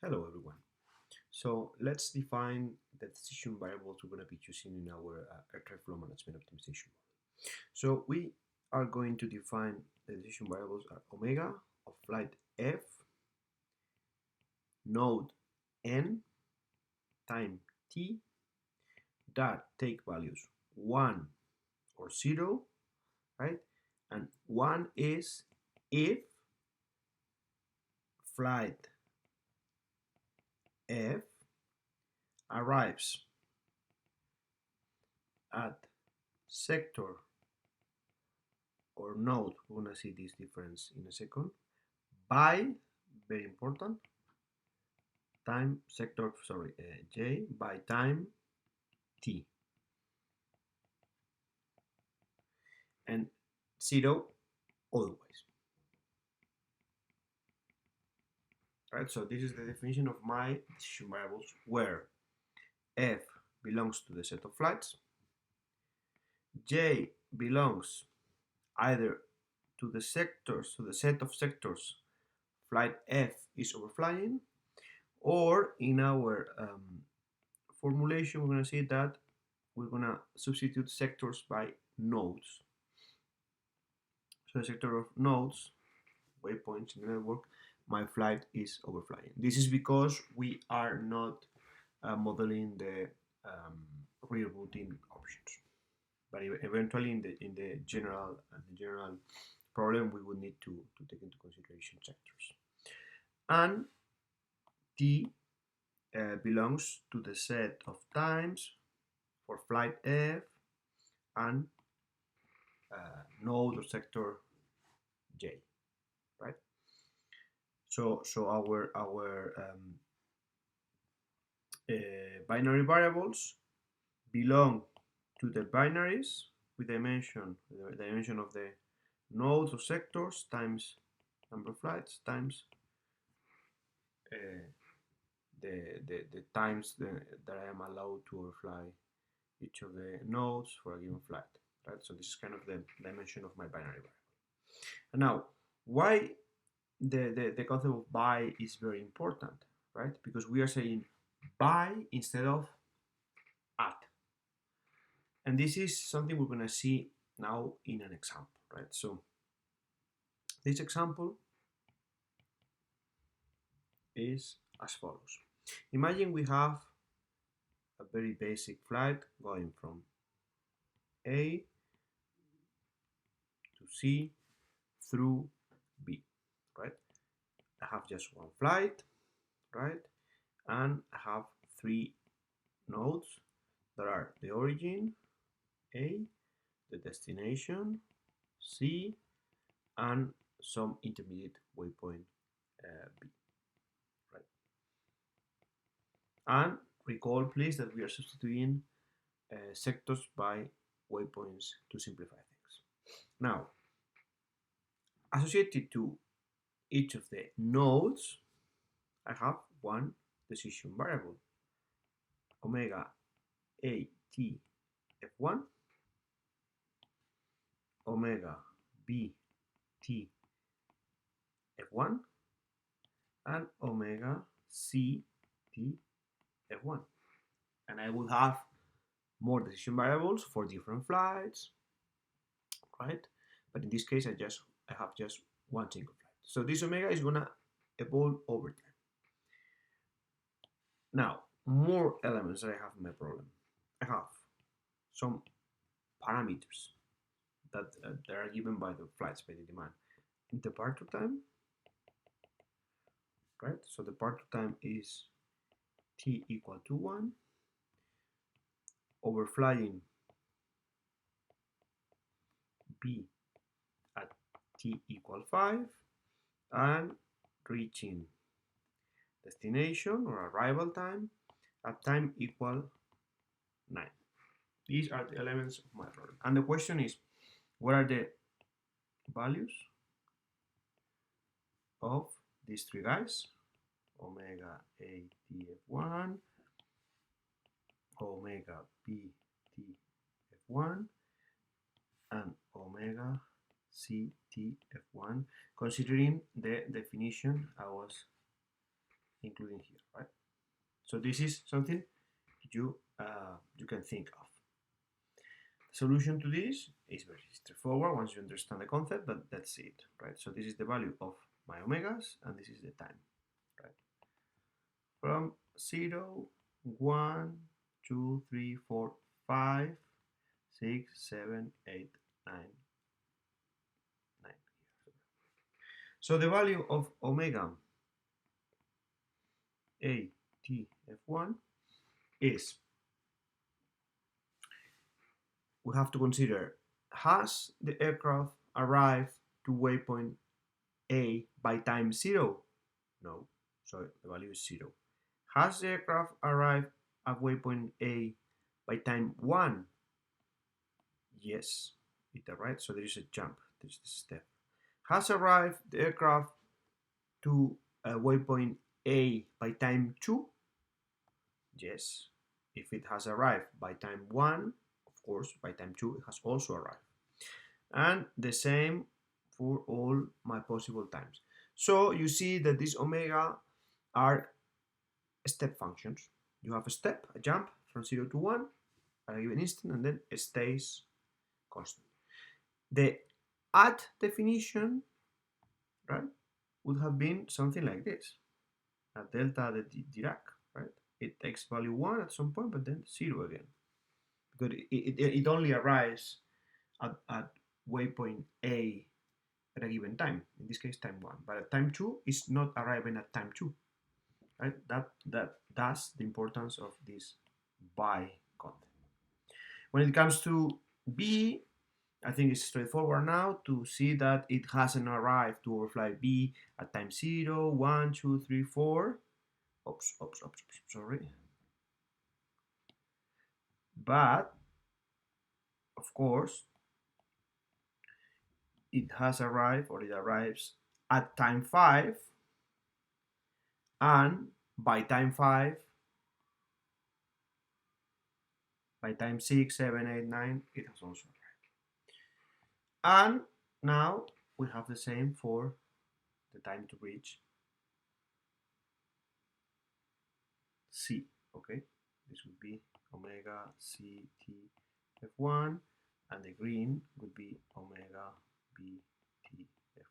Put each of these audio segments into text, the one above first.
Hello everyone. So let's define the decision variables we're going to be using in our air flow management optimization model. So we are going to define the decision variables are omega of flight F, node N, time T that take values 1 or 0, right? And 1 is if flight F arrives at sector or node, we're going to see this difference in a second, by, very important, time sector, j by time t, and 0 otherwise. Right, so this is the definition of my decision variables where f belongs to the set of flights, j belongs either to the sectors, to the set of sectors flight f is overflying, or in our formulation we're going to see that we're going to substitute sectors by nodes. So the sector of nodes, waypoints in the network, my flight is overflying. This is because we are not modeling the rerouting options. But eventually, in the general problem, we would need to take into consideration sectors. And T belongs to the set of times for flight F and node or sector J, right? So our binary variables belong to the binaries with the dimension of the nodes or sectors times number of flights times the times that I am allowed to overfly each of the nodes for a given flight, right? So this is kind of the dimension of my binary variable. And now, why the concept of by is very important, right? Because we are saying by instead of at. And this is something we're going to see now in an example, right? So this example is as follows. Imagine we have a very basic flight going from A to C through B, right? I have just one flight, right? And I have three nodes that are the origin, A, the destination, C, and some intermediate waypoint, B, right? And recall, please, that we are substituting sectors by waypoints to simplify things. Now, associated to each of the nodes, I have one decision variable, omega ATFM, omega BTFM, and omega CTFM. And I will have more decision variables for different flights, right? But in this case, I have just one single flight. So this omega is gonna evolve over time. Now, more elements that I have in my problem. I have some parameters that are given by the flights by the demand. Departure time, right? So departure time is t equal to 1. Overflying B at t equal 5, and reaching destination or arrival time at time equal 9. These are the elements of my problem. And the question is, what are the values of these three guys? Omega ATF1, omega BTF1, and omega CTF1, considering the definition I was including here, right? So this is something you can think of. The solution to this is very straightforward once you understand the concept, but that's it, right? So this is the value of my omegas, and this is the time, right? From 0, 1, 2, 3, 4, 5, 6, 7, 8, 9, 9. So the value of omega ATFM is, we have to consider, has the aircraft arrived to waypoint A by time 0? No, so the value is 0. Has the aircraft arrived at waypoint A by time 1? Yes, it arrived, so there is a jump, there is a step. Has arrived the aircraft to waypoint A by time 2? Yes. If it has arrived by time 1, of course, by time 2 it has also arrived. And the same for all my possible times. So you see that these omega are step functions. You have a step, a jump from 0 to 1 at a given instant, and then it stays constant. The at definition, right, would have been something like this, a delta de Dirac, right? It takes value 1 at some point, but then 0 again, because it only arrives at waypoint A at a given time, in this case time 1, but at time 2 is not arriving at time 2, right? That's the importance of this by concept. When it comes to B, I think it's straightforward now to see that it hasn't arrived to overfly B at time 0, 1, 2, 3, 4. Oops, sorry. But, of course, it has arrived, or it arrives at time 5, and by time 5, by time 6, 7, 8, 9, it has also arrived. And now we have the same for the time to reach C, okay? This would be omega C T F1, and the green would be omega B T F1.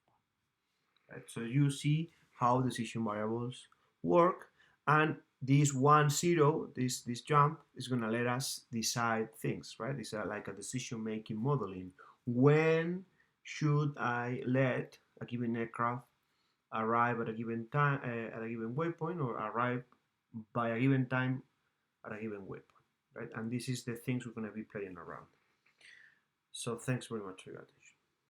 Right? So you see how decision variables work, and this 1, 0, this jump is going to let us decide things, right? It's like a decision-making modeling. When should I let a given aircraft arrive at a given time, at a given waypoint, or arrive by a given time at a given waypoint, right? And this is the things we're going to be playing around. So thanks very much for your attention.